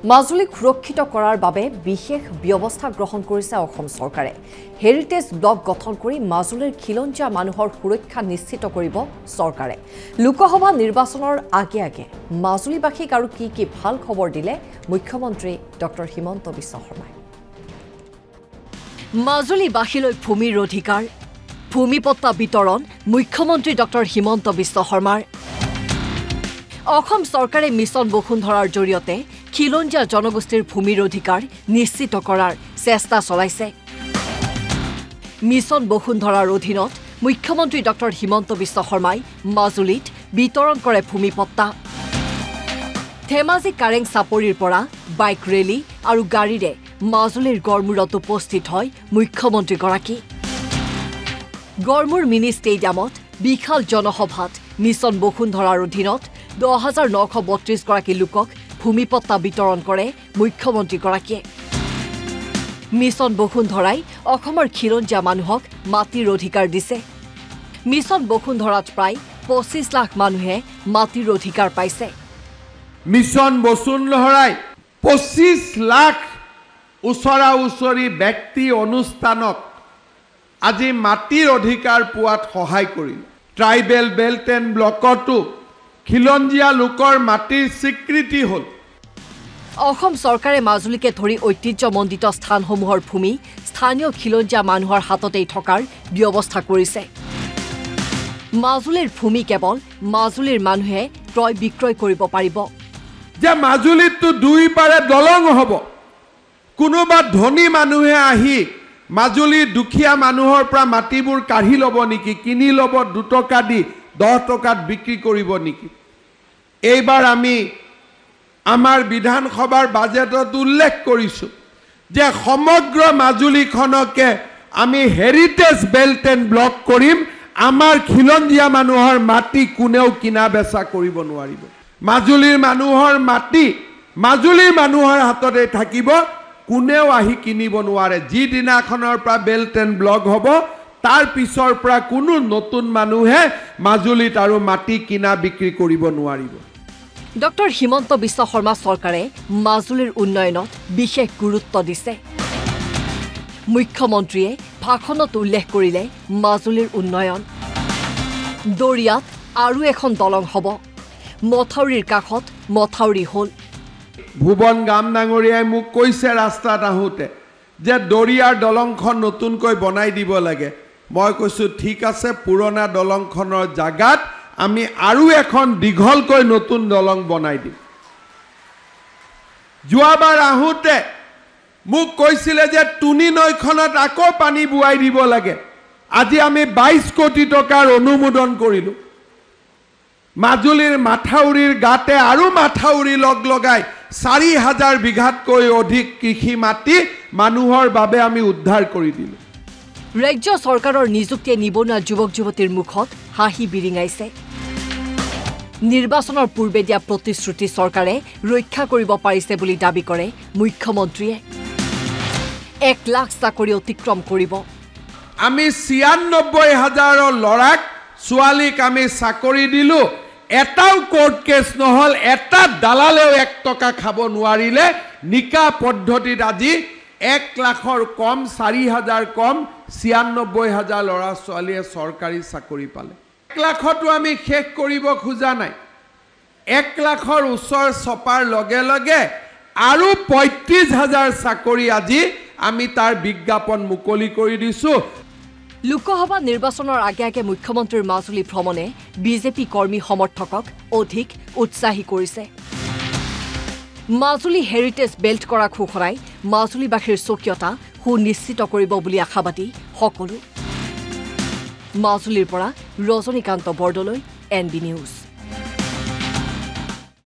মাজুলীক সুৰক্ষিত কৰাৰ বাবে বিশেষ ব্যৱস্থা গ্ৰহণ কৰিছে অসম চৰকাৰে। হেৰিটেজ ব্লক গঠন কৰি মাজুলীৰ খিলঞ্জীয়া মানুহৰ সুৰক্ষা নিশ্চিত কৰিব চৰকাৰে। লোকসভা নিৰ্বাচনৰ আগে আগে মাজুলীবাসীক আৰু কি ভাল খবৰ দিলে মুখ্যমন্ত্ৰী ডক্টৰ হিমন্ত বিশ্ব শৰ্মাই। মাজুলীবাসীলৈ ভূমিৰ অধিকাৰ, ভূমিপট্টা বিতৰণ মুখ্যমন্ত্ৰী ডক্টৰ হিমন্ত বিশ্ব শৰ্মাৰ। অসম চৰকাৰে মিছন বসুন্ধৰাৰ জৰিয়তে খিলঞ্জীয়া জনগোষ্ঠীৰ ভূমিৰ অধিকাৰ নিশ্চিত কৰাৰ চেষ্টা চলাইছে। মিছন বসুন্ধৰাৰ অধীনত মুখ্যমন্ত্ৰী ডক্টৰ হিমন্ত বিশ্ব শৰ্মাই মাজুলীত বিতৰণ কৰে ভূমিপট্টা। ধেমাজি কাৰেং চাপৰিৰ পৰা বাইক ৰেলী আৰু গাড়ীৰে মাজুলীৰ গড়মূৰত উপস্থিত হয় মুখ্যমন্ত্ৰীগৰাকী। গড়মূৰ মিনি ষ্টেডিয়ামত বিশাল জনসভাত মিছন বসুন্ধৰাৰ অধীনত 10,932 গৰাকী লোকক ভূমিপট্টা বিতৰণ কৰে মুখ্যমন্ত্ৰীগৰাকীয়ে। মিছন বসুন্ধৰাই অসমৰ খিলঞ্জীয়া মানুহক মাটিৰ অধিকাৰ দিছে। মিছন বসুন্ধৰাত প্ৰায় 25 লাখ মানুহে মাটিৰ অধিকাৰ পাইছে। মিছন বসুন্ধৰাই 25 লাখ ওচৰা ওচৰি ব্যক্তি অনুষ্ঠানক আজি মাটিৰ অধিকাৰ পোৱাত সহায় কৰিল। ট্ৰাইবেল বেল্ট এণ্ড ব্লকতো খিলঞ্জীয়া লোকৰ মাটিৰ স্বীকৃতি হ'ল। অসম চৰকাৰে মাজুলীকে ধৰি ঐতিহ্যমণ্ডিত স্থানসমূহৰ ভূমি স্থানীয় খিলঞ্জীয়া মানুহৰ হাততেই থকাৰ ব্যৱস্থা কৰিছে। মাজুলীৰ ভূমি কেৱল মাজুলীৰ মানুহে ক্ৰয় বিক্ৰয় কৰিব পাৰিব। যে মাজুলীততো দুই পাৰে দলং হ'ব। কোনোবা ধনী মানুহে আহি মাজুলীৰ দুখীয়া মানুহৰ পৰা মাটিবোৰ কাঢ়ি ল'ব নেকি, কিনি ল'ব 2 টকা দি 10 টকাত বিক্ৰী কৰিব নেকি? এইবাৰ আমি আমাৰ বিধানসভাৰ বাজেটত উল্লেখ কৰিছোঁ যে সমগ্ৰ মাজুলীখনকে আমি হেৰিটেজ বেল্ট এণ্ড ব্লক কৰিম। আমাৰ খিলঞ্জীয়া মানুহৰ মাটি কোনেও কিনা বেচা কৰিব নোৱাৰিব। মাজুলীৰ মানুহৰ মাটি মাজুলীৰ মানুহৰ হাততে থাকিব, কোনেও আহি কিনিব নোৱাৰে। যিদিনাখনৰ পৰা বেল্ট এণ্ড ব্লক হ'ব তাৰ পিছৰ পৰা কোনো নতুন মানুহে মাজুলীত আৰু মাটি কিনা বিক্ৰী কৰিব নোৱাৰিব। ডক্টৰ হিমন্ত বিশ্ব শৰ্মা চৰকাৰে মাজুলীৰ উন্নয়নত বিশেষ গুৰুত্ব দিছে। মুখ্যমন্ত্ৰীয়ে ভাষণত উল্লেখ কৰিলে মাজুলীৰ উন্নয়ন। দৰিয়াত আৰু এখন দলং হ'ব, মথাউৰিৰ কাষত মথাউৰি হ'ল। ভুৱন গাম ডাঙৰীয়াই মোক কৈছে ৰাস্তাত আহোঁতে যে দৰিয়াৰ দলংখন নতুনকৈ বনাই দিব লাগে। মই কৈছোঁ ঠিক আছে, পুৰণা দলংখনৰ জাগাত আমি আৰু এখন দীঘলকৈ নতুন দলং বনাই দিম। যোৱাবাৰ আহোঁতে মোক কৈছিলে যে টুনি নৈখনত আকৌ পানী বোৱাই দিব লাগে। আজি আমি 22 কোটি টকাৰ অনুমোদন কৰিলোঁ। মাজুলীৰ মাথাউৰিৰ গাতে আৰু মাথাউৰি লগাই 4,000 বিঘাতকৈ অধিক কৃষি মাটি মানুহৰ বাবে আমি উদ্ধাৰ কৰি দিলোঁ। ৰাজ্য চৰকাৰৰ নিযুক্তিয়ে নিবনুৱা যুৱক যুৱতীৰ মুখত হাঁহি বিৰিঙাইছে। নিৰ্বাচনৰ পূৰ্বে দিয়া প্ৰতিশ্ৰুতি চৰকাৰে ৰক্ষা কৰিব পাৰিছে বুলি দাবী কৰে মুখ্যমন্ত্ৰীয়ে। 1 লাখ চাকৰি অতিক্ৰম কৰিব। আমি 96,000 ল'ৰাক ছোৱালীক আমি চাকৰি দিলোঁ। এটাও কোৰ্ট কেছ নহ'ল, এটা দালালেও 1 টকা খাব নোৱাৰিলে। নিকা পদ্ধতিত আজি 1 লাখৰ কম, 4,000 কম 96,000 ল'ৰা ছোৱালীয়ে চৰকাৰী চাকৰি পালে। 1 লাখতো আমি শেষ কৰিব খোজা নাই। 1 লাখৰ ওচৰ চপাৰ লগে লগে আৰু 35,000 চাকৰি আজি আমি তাৰ বিজ্ঞাপন মুকলি কৰি দিছোঁ। লোকসভা নিৰ্বাচনৰ আগে আগে মুখ্যমন্ত্ৰীৰ মাজুলী ভ্ৰমণে বিজেপি কৰ্মী সমৰ্থকক অধিক উৎসাহী কৰিছে। মাজুলী হেৰিটেজ বেল্ট কৰা ঘোষণাই মাজুলীবাসীৰ স্বকীয়তা সুনিশ্চিত কৰিব বুলি আশাবাদী সকলো। মাজুলীৰ পৰা ৰজনীকান্ত বৰদলৈ, NB নিউজ।